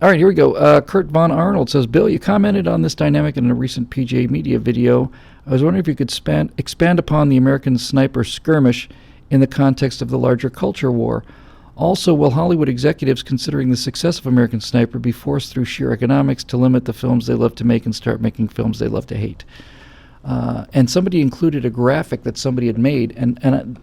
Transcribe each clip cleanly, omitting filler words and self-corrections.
All right, here we go. Kurt Von Arnold says, Bill, you commented on this dynamic in a recent PGA Media video. I was wondering if you could expand upon the American sniper skirmish in the context of the larger culture war. Also, will Hollywood executives, considering the success of American Sniper, be forced through sheer economics to limit the films they love to make and start making films they love to hate? And somebody included a graphic that somebody had made, and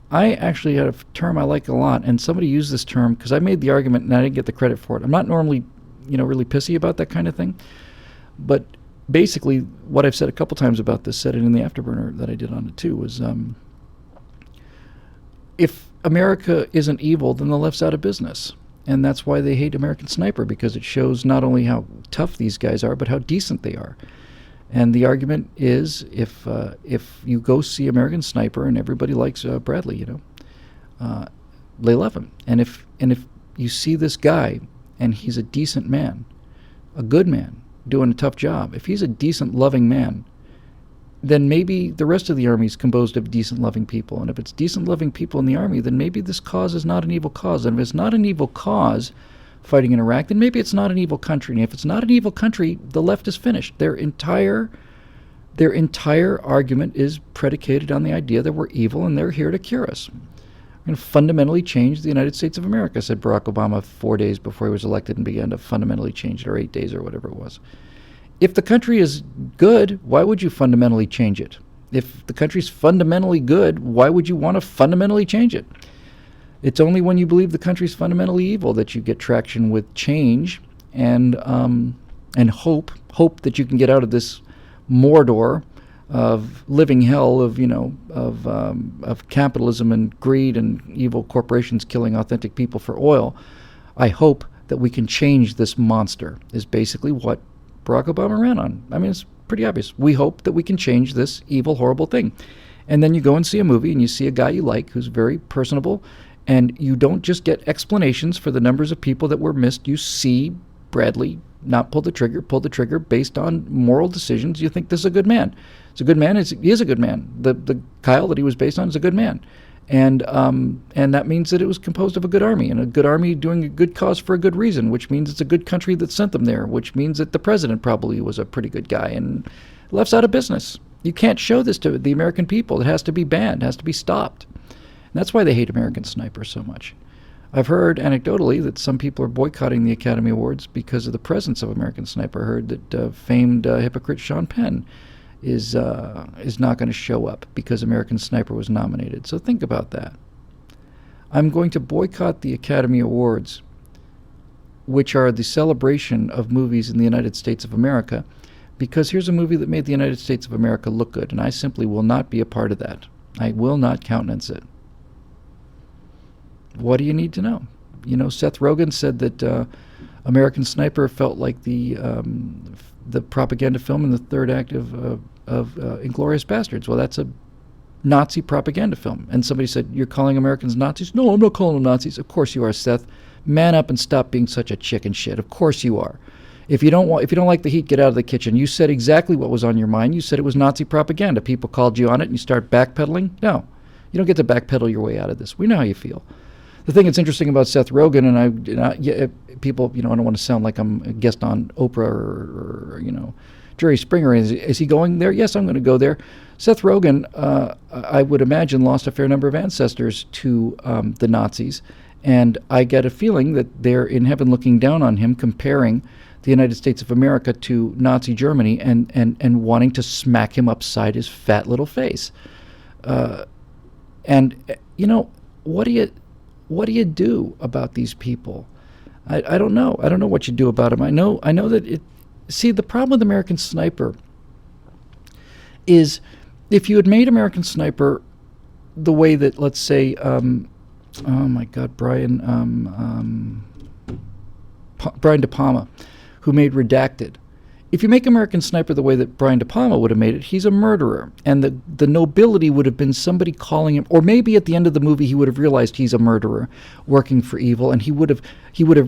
I actually had a term I like a lot, and somebody used this term because I made the argument and I didn't get the credit for it. I'm not normally, really pissy about that kind of thing, but basically what I've said a couple times about this, said it in the Afterburner that I did on it too, was if America isn't evil, then the left's out of business. And that's why they hate American Sniper, because it shows not only how tough these guys are, but how decent they are. And the argument is, if you go see American Sniper, and everybody likes Bradley, they love him. And if you see this guy, and he's a decent man, a good man, doing a tough job, if he's a decent, loving man, then maybe the rest of the army is composed of decent, loving people. And if it's decent, loving people in the army, then maybe this cause is not an evil cause. And if it's not an evil cause, fighting in Iraq, then maybe it's not an evil country. And if it's not an evil country, the left is finished. Their entire argument is predicated on the idea that we're evil and they're here to cure us. We're going to fundamentally change the United States of America, said Barack Obama 4 days before he was elected, and began to fundamentally change it, or 8 days or whatever it was. If the country is good, why would you fundamentally change it? If the country's fundamentally good, why would you want to fundamentally change it? It's only when you believe the country's fundamentally evil that you get traction with change and hope that you can get out of this Mordor of living hell of capitalism and greed and evil corporations killing authentic people for oil. I hope that we can change this monster, is basically what Barack Obama ran on. I mean, it's pretty obvious. We hope that we can change this evil, horrible thing. And then you go and see a movie and you see a guy you like who's very personable, and you don't just get explanations for the numbers of people that were missed. You see Bradley not pull the trigger based on moral decisions. You think this is a good man. It's a good man. He is a good man. The Kyle that he was based on is a good man. And that means that it was composed of a good army, and a good army doing a good cause for a good reason, which means it's a good country that sent them there, which means that the president probably was a pretty good guy, and left's out of business. You can't show this to the American people. It has to be banned, has to be stopped. And that's why they hate American Sniper so much. I've heard anecdotally that some people are boycotting the Academy Awards because of the presence of American Sniper. I heard that famed hypocrite Sean Penn is not going to show up because American Sniper was nominated. So think about that. I'm going to boycott the Academy Awards, which are the celebration of movies in the United States of America, because here's a movie that made the United States of America look good, and I simply will not be a part of that. I will not countenance it. What do you need to know? Seth Rogen said that American Sniper felt like the propaganda film in the third act of Inglourious Bastards. Well, that's a Nazi propaganda film. And somebody said, you're calling Americans Nazis? No, I'm not calling them Nazis. Of course you are, Seth. Man up and stop being such a chicken shit. Of course you are. If you don't like the heat, get out of the kitchen. You said exactly what was on your mind. You said it was Nazi propaganda. People called you on it, and you start backpedaling? No. You don't get to backpedal your way out of this. We know how you feel. The thing that's interesting about Seth Rogen, and people, I don't want to sound like I'm a guest on Oprah or Jerry Springer. Is he going there? Yes, I'm going to go there. Seth Rogen, I would imagine, lost a fair number of ancestors to the Nazis, and I get a feeling that they're in heaven looking down on him, comparing the United States of America to Nazi Germany, and wanting to smack him upside his fat little face. What do you do about these people? I don't know. I don't know what you do about them. I know that it. See, the problem with American Sniper is, if you had made American Sniper the way that, let's say, Brian De Palma, who made Redacted. If you make American Sniper the way that Brian De Palma would have made it, he's a murderer. And the nobility would have been somebody calling him, or maybe at the end of the movie he would have realized he's a murderer working for evil, and he would have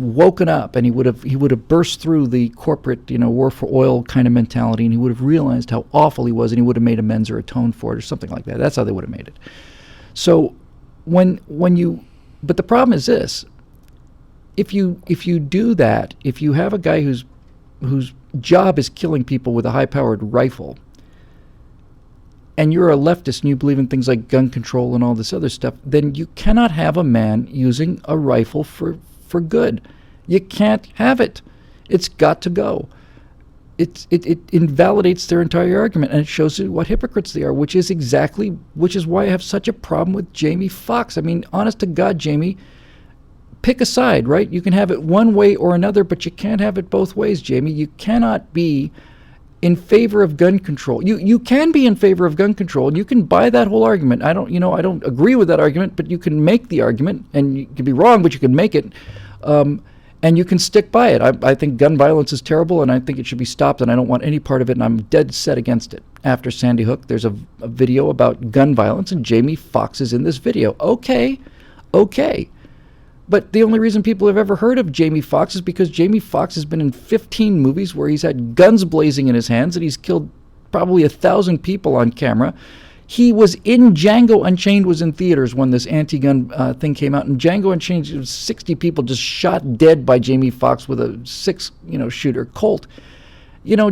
woken up, and he would have burst through the corporate, war for oil kind of mentality, and he would have realized how awful he was, and he would have made amends or atoned for it or something like that. That's how they would have made it. So but the problem is this: if you do that, if you have a guy whose job is killing people with a high-powered rifle, and you're a leftist and you believe in things like gun control and all this other stuff, then you cannot have a man using a rifle for good. You can't have it. It's got to go. It invalidates their entire argument, and it shows you what hypocrites they are, which is why I have such a problem with Jamie Foxx. I mean, honest to God, Jamie, pick a side, right? You can have it one way or another, but you can't have it both ways, Jamie. You cannot be in favor of gun control. You can be in favor of gun control, and you can buy that whole argument. I don't agree with that argument, but you can make the argument, and you can be wrong, but you can make it. And you can stick by it. I think gun violence is terrible, and I think it should be stopped, and I don't want any part of it, and I'm dead set against it. After Sandy Hook, there's a video about gun violence, and Jamie Foxx is in this video. Okay. But the only reason people have ever heard of Jamie Foxx is because Jamie Foxx has been in 15 movies where he's had guns blazing in his hands, and he's killed probably 1,000 people on camera. He was in Django Unchained, was in theaters when this anti-gun thing came out. And Django Unchained, it was 60 people just shot dead by Jamie Foxx with a shooter Colt.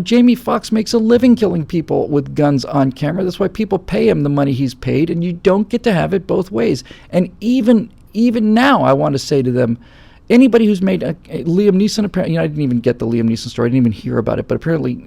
Jamie Foxx makes a living killing people with guns on camera. That's why people pay him the money he's paid, and you don't get to have it both ways. And even now, I want to say to them, anybody who's made Liam Neeson, apparently, I didn't even get the Liam Neeson story. I didn't even hear about it, but apparently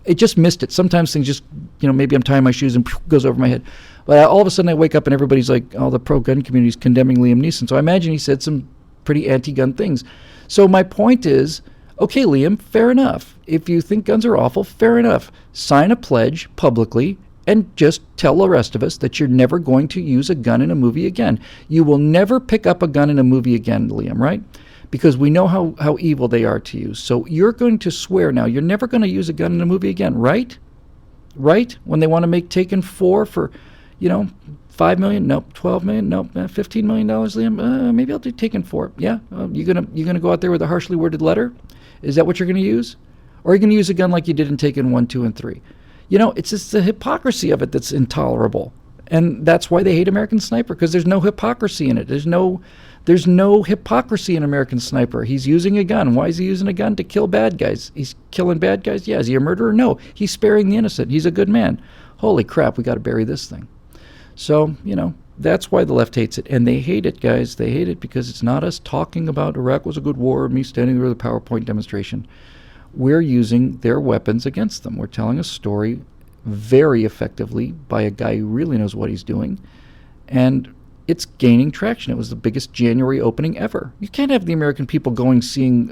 it just missed it. Sometimes things just, maybe I'm tying my shoes and goes over my head. But all of a sudden I wake up and everybody's like, all the pro-gun community's condemning Liam Neeson. So I imagine he said some pretty anti-gun things. So my point is, okay, Liam, fair enough. If you think guns are awful, fair enough. Sign a pledge publicly and just tell the rest of us that you're never going to use a gun in a movie again. You will never pick up a gun in a movie again, Liam, right? Because we know how evil they are to you. So you're going to swear now you're never going to use a gun in a movie again, right? Right? When they want to make Taken 4 for, $5 million? Nope. $12 million? Nope. $15 million, Liam? Maybe I'll do Taken 4. Yeah? You gonna go out there with a harshly worded letter? Is that what you're going to use? Or are you going to use a gun like you did in Taken 1, 2, and 3? It's just the hypocrisy of it that's intolerable. And that's why they hate American Sniper, because there's no hypocrisy in it. There's no hypocrisy in American Sniper. He's using a gun. Why is he using a gun? To kill bad guys. He's killing bad guys? Yeah. Is he a murderer? No. He's sparing the innocent. He's a good man. Holy crap, we got to bury this thing. So, that's why the left hates it. And they hate it, guys. They hate it because it's not us talking about Iraq was a good war, me standing there with a PowerPoint demonstration. We're using their weapons against them. We're telling a story very effectively by a guy who really knows what he's doing. And it's gaining traction. It was the biggest January opening ever. You can't have the American people seeing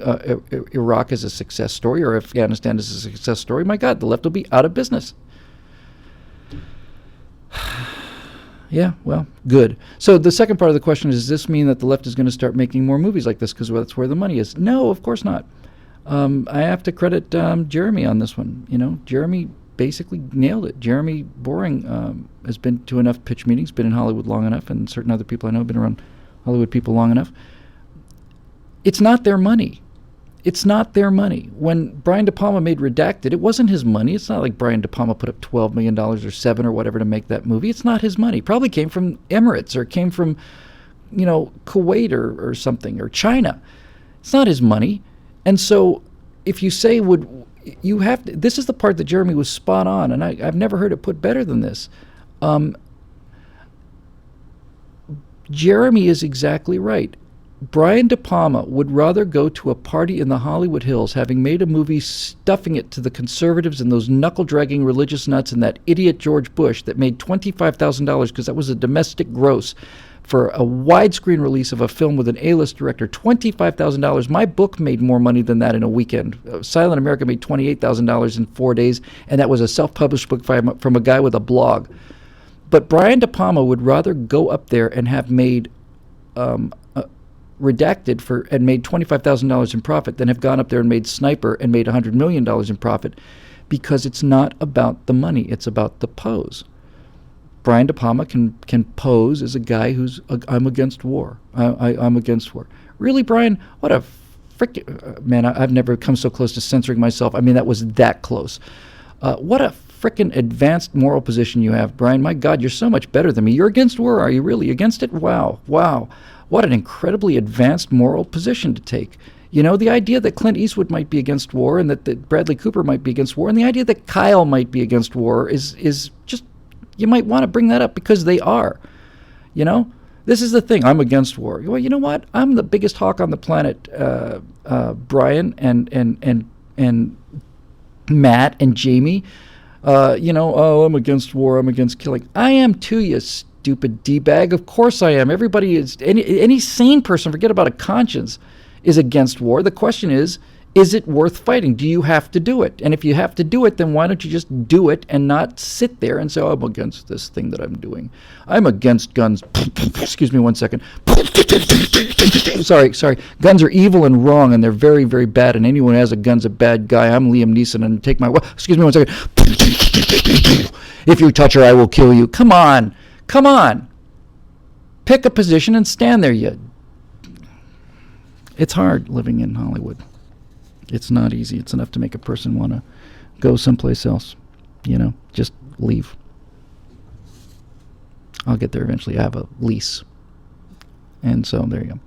Iraq as a success story or Afghanistan as a success story. My God, the left will be out of business. Yeah, well, good. So the second part of the question is, does this mean that the left is going to start making more movies like this because that's where the money is? No, of course not. I have to credit Jeremy on this one. Jeremy basically nailed it. Jeremy Boring has been to enough pitch meetings, been in Hollywood long enough, and certain other people I know have been around Hollywood people long enough. It's not their money. It's not their money. When Brian De Palma made Redacted, it wasn't his money. It's not like Brian De Palma put up $12 million or $7 or whatever to make that movie. It's not his money. It probably came from Emirates or came from, Kuwait or something, or China. It's not his money. And so if you say this is the part that Jeremy was spot on, and I've never heard it put better than this. Jeremy is exactly right. Brian De Palma would rather go to a party in the Hollywood Hills, having made a movie stuffing it to the conservatives and those knuckle-dragging religious nuts and that idiot George Bush that made $25,000 because that was a domestic gross for a widescreen release of a film with an A-list director. $25,000. My book made more money than that in a weekend. Silent America made $28,000 in 4 days, and that was a self-published book from a guy with a blog. But Brian De Palma would rather go up there and have made Redacted and made $25,000 in profit than have gone up there and made Sniper and made $100 million in profit, because it's not about the money. It's about the pose. Brian De Palma can pose as a guy who's, I'm against war. I'm against war. Really, Brian? What a frickin'... man, I've never come so close to censoring myself. I mean, that was that close. What a frickin' advanced moral position you have, Brian. My God, you're so much better than me. You're against war, are you really? Against it? Wow. What an incredibly advanced moral position to take. You know, the idea that Clint Eastwood might be against war and that Bradley Cooper might be against war, and the idea that Kyle might be against war is just, you might want to bring that up because they are. You know, this is the thing. I'm against war. Well, you know what? I'm the biggest hawk on the planet, Brian and Matt and Jamie. I'm against war. I'm against killing. I am too, you stupid D-bag. Of course I am. Everybody is, any sane person, forget about a conscience, is against war. The question is it worth fighting? Do you have to do it? And if you have to do it, then why don't you just do it and not sit there and say, I'm against this thing that I'm doing. I'm against guns. Excuse me 1 second. Sorry. Guns are evil and wrong, and they're very, very bad, and anyone who has a gun's a bad guy. I'm Liam Neeson, and take my... Excuse me 1 second. If you touch her, I will kill you. Come on. Pick a position and stand there, you... It's hard living in Hollywood. It's not easy. It's enough to make a person want to go someplace else. Just leave. I'll get there eventually. I have a lease. And so there you go. All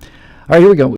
right, here we go.